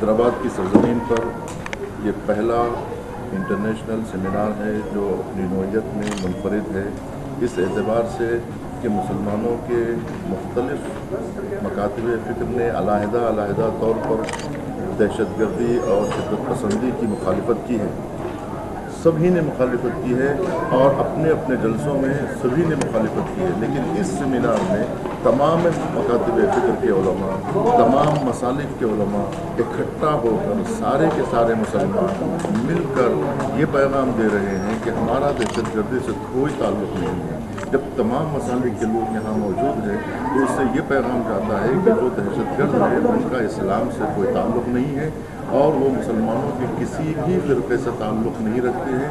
حیدرآباد کی سرزمین پر یہ پہلا انٹرنیشنل سیمینار ہے جو اپنی نوعیت میں منفرد ہے، اس اعتبار سے کہ مسلمانوں کے مختلف مکاتب فکر نے علیحدہ طور پر دہشت گردی اور شدت پسندی کی مخالفت کی ہے۔ سبھی نے مخالفت کی ہے اور اپنے اپنے جلسوں میں سبھی نے مخالفت کی ہے، لیکن اس سیمینار میں تمام مکاتب فکر کے علماء، تمام مسالک کے علماء اکٹھا ہو کر سارے کے سارے مسلمان مل کر یہ پیغام دے رہے ہیں کہ ہمارا دہشت گردی سے کوئی تعلق نہیں ہے۔ جب تمام مسالک کے لوگ یہاں موجود ہیں تو اس سے یہ پیغام جاتا ہے کہ جو دہشت گرد ہے ان کا اسلام سے کوئی تعلق نہیں ہے اور وہ مسلمانوں کے کسی بھی فرقے سے تعلق نہیں رکھتے ہیں۔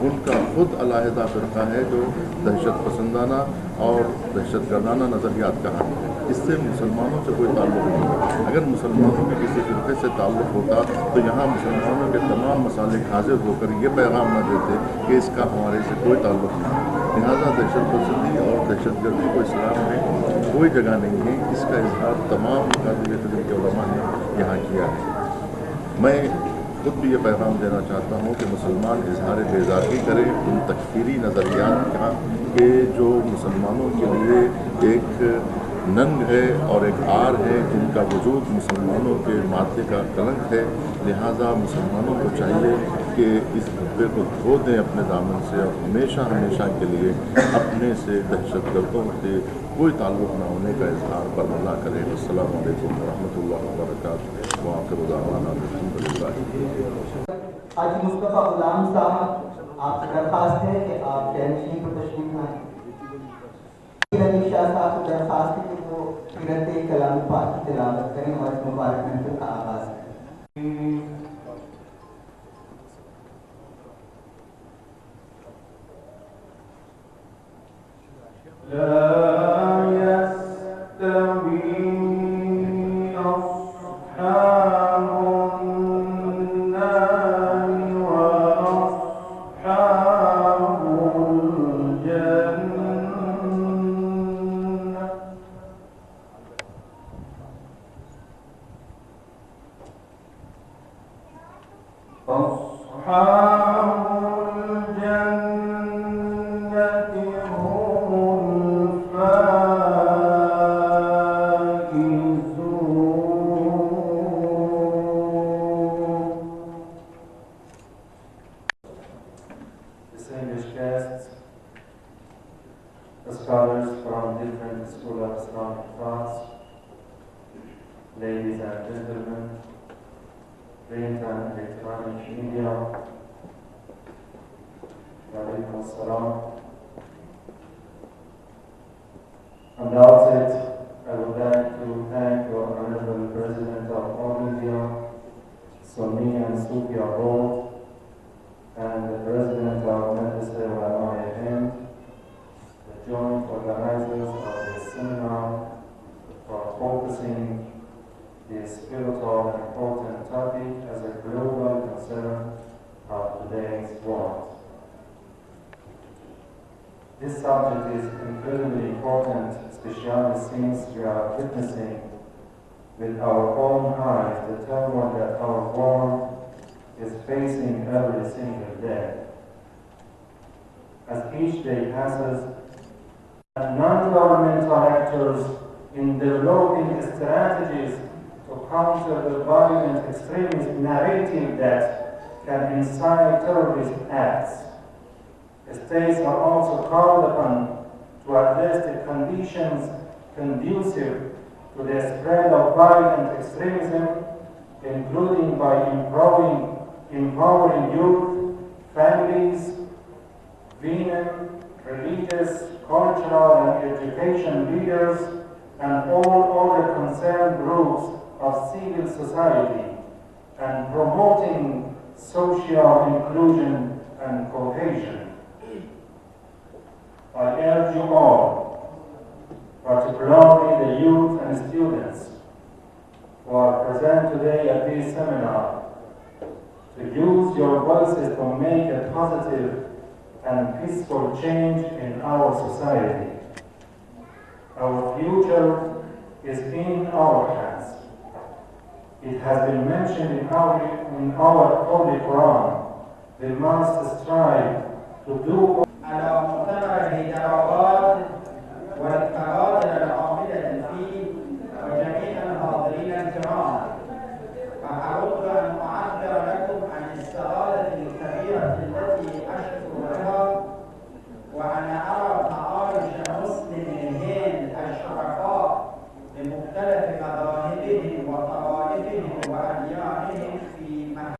ان کا خود علیحدہ فرقہ ہے جو دہشت پسندانہ اور دہشت گردانہ نظریات کا حامل ہے۔ اس سے مسلمانوں سے کوئی تعلق نہیں ہے۔ اگر مسلمانوں کے کسی فرقے سے تعلق ہوتا تو یہاں مسلمانوں کے تمام مسالک حاضر ہو کر یہ پیغام نہ دیتے کہ اس کا ہمارے سے کوئی تعلق نہیں ہے۔ لہٰذا دہشت پسندی اور دہشت گردی کو اسلام میں کوئی جگہ نہیں ہے، اس کا اظہار تمام مکاتب فکر کے علماء نے یہاں کیا ہے۔ میں خود بھی یہ پیغام دینا چاہتا ہوں کہ مسلمان اظہار بیزاری کریں ان تکفیری نظریات کا کہ جو مسلمانوں کے لیے ایک ننگ ہے اور ایک عار ہے، جن کا وجود مسلمانوں کے ماتھے کا کلنک ہے۔ لہٰذا مسلمانوں کو چاہیے کہ اس دھبے کو دھو دیں اپنے دامن سے اور ہمیشہ کے لیے اپنے سے دہشت گردوں سے کوئی تعلق نہ ہونے کا اظہار برملا کریں۔ السلام علیکم ورحمۃ اللہ وبرکاتہ۔ وآخر دعوانا الحمدللہ۔ حاجی مصطفیٰ غلام صاحب، آپ سے درخواست ہے کہ آپ جانشین پر تشریف لائیں۔ علی شاہ صاحب سے درخواست ہے کہ وہ قرأت کلام پاک کی تلاوت کریں اور اس مبارک محفل کا آغاز کریں۔ Scholars from different schools of Islamic thoughts, ladies and gentlemen, print and electronic media, Walaikum Assalam. On the outset, I would like to thank your Honorable President of All India, Sunni and Sufi Board, and the President of Madrasa Ulama Hind, the joint organizers of this seminar, for focusing this pivotal and important topic as a global concern of today's world. This subject is incredibly important, especially since we are witnessing with our own eyes the turmoil that our world is facing every single day. As each day passes, non-governmental actors in developing strategies to counter the violent extremist narrative that can incite terrorist acts. States are also called upon to address the conditions conducive to the spread of violent extremism, including by empowering youth, families, women, religious, cultural, and education leaders, and all other concerned groups of civil society, and promoting social inclusion and cohesion. I urge you all, particularly the youth and students who are present today at this seminar, to use your voices to make a positive and peaceful change in our society. Our future is in our hands. It has been mentioned in our Holy Quran. They must strive to do على مؤتمر الهجرات والكبائر العاملة فيه وجميع الحاضرين الكرام، فأود أن أعبر لكم عن السعادة الكبيرة التي أشعر بها، وأنا أرى تعايش مسلمين الشركاء بمختلف مذاهبهم وطوائفهم وأديانهم في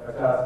50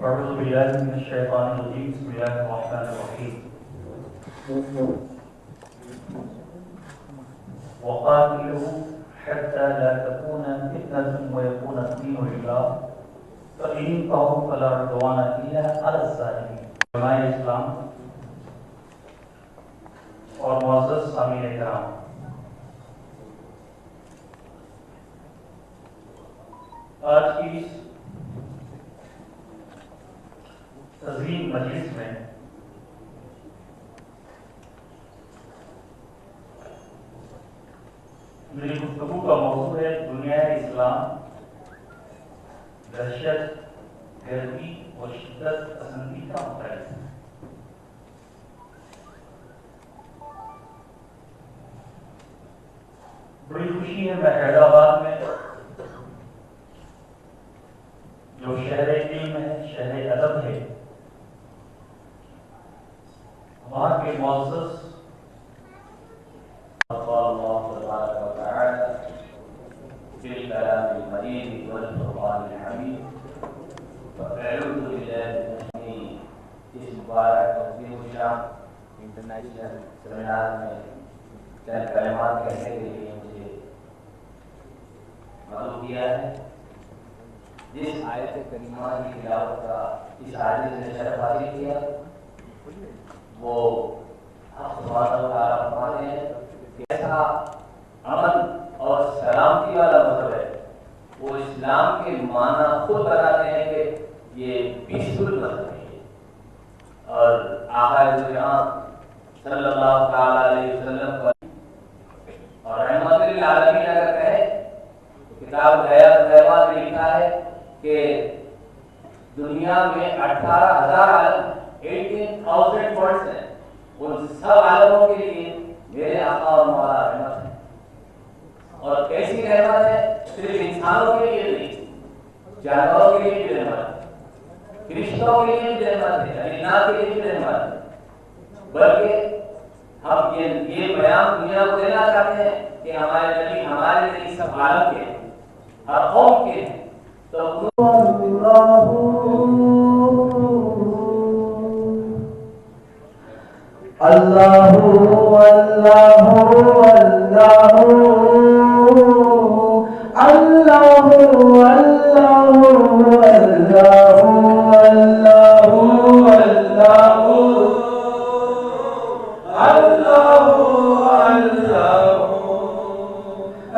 أعوذ بالله من الشيطان الرجيم. بسم الله الرحمن الرحيم. وقاتلوا حتى لا تكون فتنة ويكون الدين لله فإن انتهوا فلا عدوان إلا على الظالمين. علماء اسلام اور معزز سامعین کرام، آج کی اس عظیم مجلس میں میری گفتگو کا موضوع ہے دنیا اسلام، دہشت گردی اور شدت پسندی کا مطالعہ۔ بڑی خوشی ہے میں حیدرآباد میں جو شہر علم ہے، شہر ادب ہے، وہاں کے معزز اللہ تبارک و تعالی بالکلام المجید والفرقان الحمید وأعوذ بالله من اس مبارک توفیق الشام انٹرنیشنل سیمینار میں چند کلمات کہنے کے لیے مجھے مدعو کیا ہے۔ جس آیت کریمہ کی تلاوت کا اس حادثے نے شرف حاصل کیا وہ حق سبحانہ و تعالیٰ فرماتے ہیں کہ ایسا امن اور سلامتی والا مذہب ہے، وہ اسلام کے معنی خود بتاتے ہیں کہ یہ پیسفل مذہب ہے۔ اور آقا جہاں صلی اللہ تعالیٰ علیہ وسلم پر اور رحمت للعالمین اگر کہے تو کتاب حیات حیوان میں لکھا ہے کہ دنیا میں 18,000 عالم 18,000 ورڈز ہیں، ان سب عالموں کے لیے میرے آقا اور مولا رحمت ہے۔ اور کیسی رحمت ہے؟ صرف انسانوں کے لیے نہیں، جانوروں کے لیے بھی رحمت ہے، فرشتوں کے لیے بھی رحمت ہے، جنات کے لیے بھی رحمت ہے۔ بلکہ ہم یہ بیان دنیا کو دینا چاہتے ہیں کہ ہمارے نبی ہمارے لیے سب عالم کے ہیں، ہر قوم کے ہیں۔ تو اللہ اللہ اللہ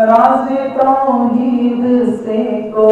راز توحید سے کو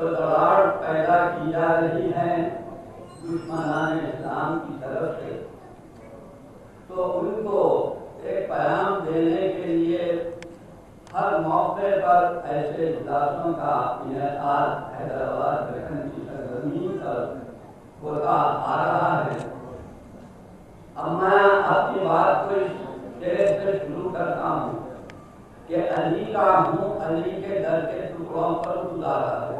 جو دراڑ پیدا کی جا رہی ہے دشمنان اسلام کی طرف سے، تو ان کو ایک پیغام دینے کے لیے ہر موقع پر ایسے اجلاسوں کا انعقاد حیدرآباد دکن کی سرزمین پر ہوتا آ رہا ہے۔ اب میں اپنی بات کو اس شعر سے شروع کرتا ہوں کہ علی کا ہوں علی کے در کے ٹکڑوں پر گزارا ہے،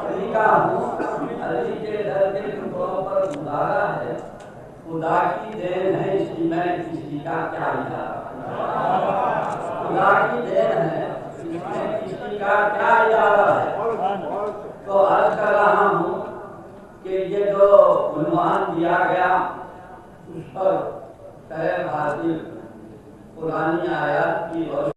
علی کا ہوں علی کے در کے ٹکڑوں پر گزارا ہے، خدا کی دین ہے اسی میں کسی کا کیا ادارہ، خدا کی دین ہے اس میں کسی کا کیا ادارہ ہے۔ تو عرض کر رہا ہوں کہ یہ جو عنوان دیا گیا اس پر شرح حاصل قرآنی آیات کی روشنی